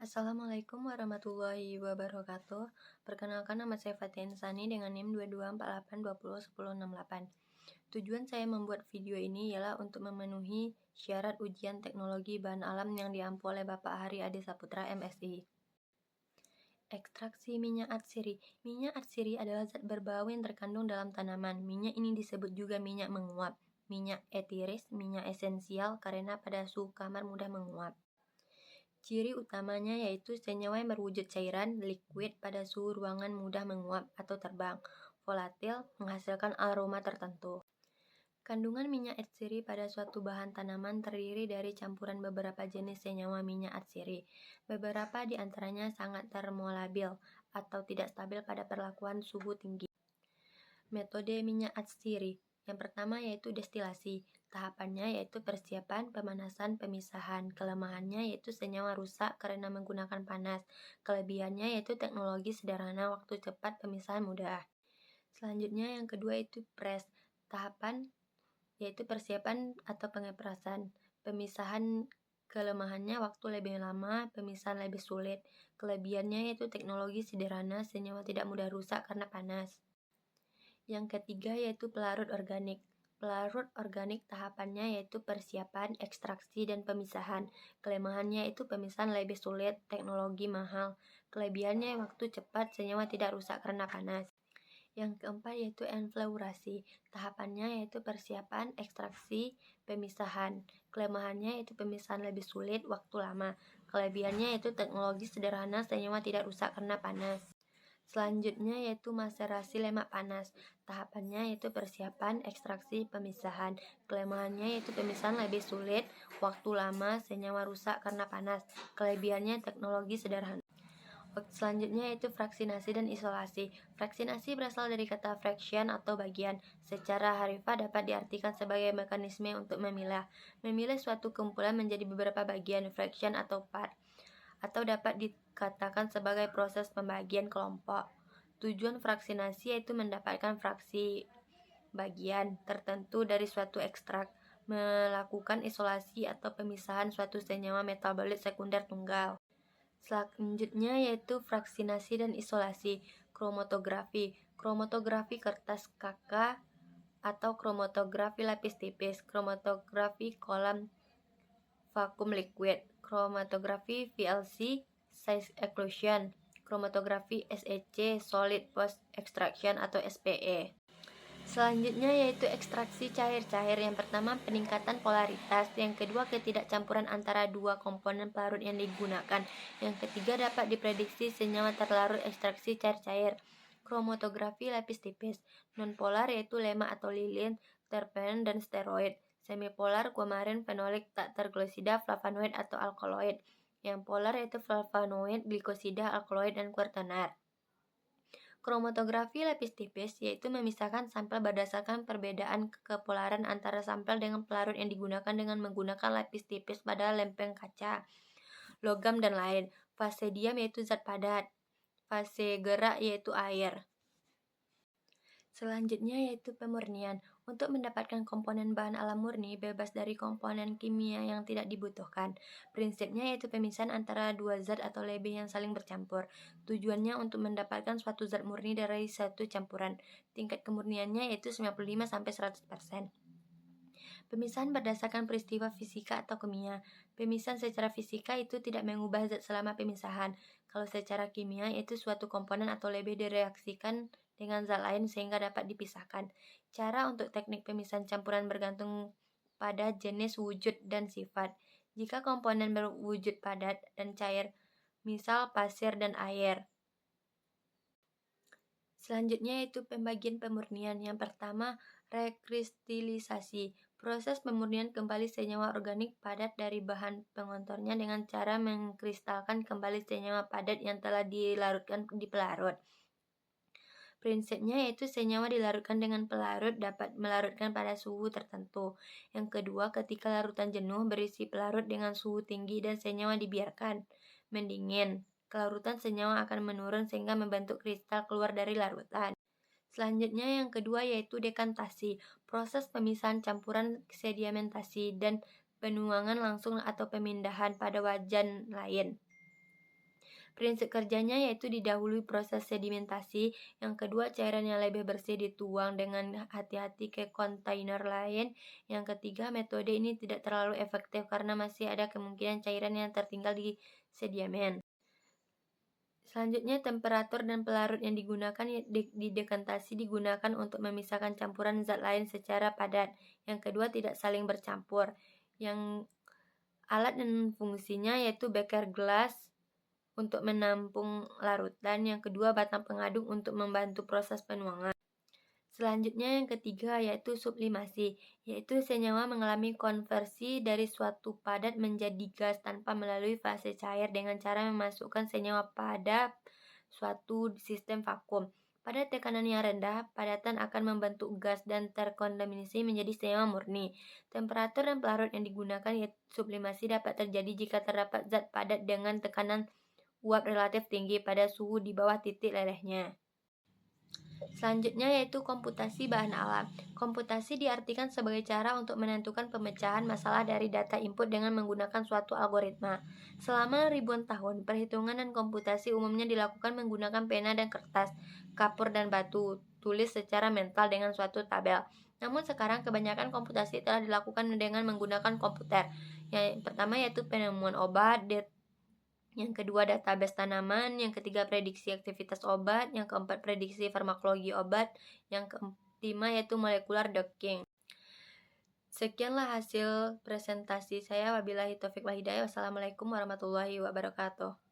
Assalamualaikum warahmatullahi wabarakatuh. Perkenalkan, nama saya Fatia Insani dengan NIM 2248201068. Tujuan saya membuat video ini ialah untuk memenuhi syarat ujian teknologi bahan alam yang diampu oleh Bapak Hari Adi Saputra, MSI. Ekstraksi minyak atsiri. Minyak atsiri adalah zat berbau yang terkandung dalam tanaman. Minyak ini disebut juga minyak menguap, minyak etiris, minyak esensial karena pada suhu kamar mudah menguap. Ciri utamanya yaitu senyawa yang berwujud cairan, liquid pada suhu ruangan mudah menguap atau terbang, volatil, menghasilkan aroma tertentu. Kandungan minyak atsiri pada suatu bahan tanaman terdiri dari campuran beberapa jenis senyawa minyak atsiri. Beberapa di antaranya sangat termolabil atau tidak stabil pada perlakuan suhu tinggi. Metode minyak atsiri. Yang pertama yaitu destilasi. Tahapannya yaitu persiapan, pemanasan, pemisahan. Kelemahannya yaitu senyawa rusak karena menggunakan panas. Kelebihannya yaitu teknologi sederhana, waktu cepat, pemisahan mudah. Selanjutnya yang kedua yaitu press. Tahapan yaitu persiapan atau pengeprasan. Pemisahan, kelemahannya waktu lebih lama, pemisahan lebih sulit. Kelebihannya yaitu teknologi sederhana, senyawa tidak mudah rusak karena panas. Yang ketiga yaitu pelarut organik. Pelarut organik tahapannya yaitu persiapan, ekstraksi, dan pemisahan. Kelemahannya yaitu pemisahan lebih sulit, teknologi mahal. Kelebihannya waktu cepat, senyawa tidak rusak karena panas. Yang keempat yaitu enfleurasi. Tahapannya yaitu persiapan, ekstraksi, pemisahan. Kelemahannya yaitu pemisahan lebih sulit, waktu lama. Kelebihannya yaitu teknologi sederhana, senyawa tidak rusak karena panas. Selanjutnya yaitu maserasi lemak panas. Tahapannya yaitu persiapan, ekstraksi, pemisahan. Kelemahannya yaitu pemisahan lebih sulit, waktu lama, senyawa rusak karena panas. Kelebihannya teknologi sederhana. Selanjutnya yaitu fraksinasi dan isolasi. Fraksinasi berasal dari kata fraction atau bagian. Secara harfiah dapat diartikan sebagai mekanisme untuk memilah. Memilah suatu kumpulan menjadi beberapa bagian, fraction atau part. Atau dapat dikatakan sebagai proses pembagian kelompok. Tujuan fraksinasi yaitu mendapatkan fraksi bagian tertentu dari suatu ekstrak, melakukan isolasi atau pemisahan suatu senyawa metabolit sekunder tunggal. Selanjutnya yaitu fraksinasi dan isolasi. Kromatografi. Kromatografi kertas KK atau kromatografi lapis tipis. Kromatografi kolam vakum liquid. Kromatografi VLC size occlusion. Kromatografi SEC solid post extraction atau SPE. Selanjutnya yaitu ekstraksi cair-cair. Yang pertama peningkatan polaritas, yang kedua ketidakcampuran antara dua komponen pelarut yang digunakan, yang ketiga dapat diprediksi senyawa terlarut ekstraksi cair-cair. Kromatografi lapis tipis. Nonpolar yaitu lemak atau lilin, terpen dan steroid. Semipolar kumarin, fenolik, tak terglosida, flavonoid atau alkaloid. Yang polar yaitu flavonoid, glikosida, alkaloid dan kuartanar. Kromatografi lapis tipis yaitu memisahkan sampel berdasarkan perbedaan kepolaran antara sampel dengan pelarut yang digunakan dengan menggunakan lapis tipis pada lempeng kaca, logam dan lain. Fase diam yaitu zat padat. Fase gerak yaitu air. Selanjutnya yaitu pemurnian. Untuk mendapatkan komponen bahan alam murni bebas dari komponen kimia yang tidak dibutuhkan. Prinsipnya yaitu pemisahan antara dua zat atau lebih yang saling bercampur. Tujuannya untuk mendapatkan suatu zat murni dari satu campuran. Tingkat kemurniannya yaitu 95-100%. Pemisahan berdasarkan peristiwa fisika atau kimia. Pemisahan secara fisika itu tidak mengubah zat selama pemisahan. Kalau secara kimia yaitu suatu komponen atau lebih direaksikan dengan zat lain sehingga dapat dipisahkan. Cara untuk teknik pemisahan campuran bergantung pada jenis, wujud, dan sifat. Jika komponen berwujud padat dan cair, misal pasir dan air. Selanjutnya yaitu pembagian pemurnian. Yang pertama, rekristilisasi. Proses pemurnian kembali senyawa organik padat dari bahan pengontornya dengan cara mengkristalkan kembali senyawa padat yang telah dilarutkan di pelarut. Prinsipnya yaitu senyawa dilarutkan dengan pelarut dapat melarutkan pada suhu tertentu. Yang kedua, ketika larutan jenuh berisi pelarut dengan suhu tinggi dan senyawa dibiarkan mendingin, kelarutan senyawa akan menurun sehingga membentuk kristal keluar dari larutan. Selanjutnya yang kedua yaitu dekantasi, proses pemisahan campuran sedimentasi dan penuangan langsung atau pemindahan pada wajan lain. Prinsip kerjanya yaitu didahului proses sedimentasi, yang kedua cairan yang lebih bersih dituang dengan hati-hati ke kontainer lain, yang ketiga metode ini tidak terlalu efektif karena masih ada kemungkinan cairan yang tertinggal di sedimen. Selanjutnya, temperatur dan pelarut yang digunakan di dekantasi digunakan untuk memisahkan campuran zat lain secara padat. Yang kedua, tidak saling bercampur. Yang alat dan fungsinya yaitu beker gelas untuk menampung larutan. Yang kedua, batang pengaduk untuk membantu proses penuangan. Selanjutnya yang ketiga yaitu sublimasi, yaitu senyawa mengalami konversi dari suatu padat menjadi gas tanpa melalui fase cair dengan cara memasukkan senyawa pada suatu sistem vakum. Pada tekanan yang rendah, padatan akan membentuk gas dan terkontaminasi menjadi senyawa murni. Temperatur dan pelarut yang digunakan yaitu sublimasi dapat terjadi jika terdapat zat padat dengan tekanan uap relatif tinggi pada suhu di bawah titik lelehnya. Selanjutnya yaitu komputasi bahan alam. Komputasi diartikan sebagai cara untuk menentukan pemecahan masalah dari data input dengan menggunakan suatu algoritma. Selama ribuan tahun, perhitungan dan komputasi umumnya dilakukan menggunakan pena dan kertas, kapur dan batu tulis secara mental dengan suatu tabel. Namun sekarang kebanyakan komputasi telah dilakukan dengan menggunakan komputer. Yang pertama yaitu penemuan obat, yang kedua database tanaman, yang ketiga prediksi aktivitas obat, yang keempat prediksi farmakologi obat, yang kelima yaitu molecular docking. Sekianlah hasil presentasi saya. Wabillahi taufik wal hidayah. Wassalamualaikum warahmatullahi wabarakatuh.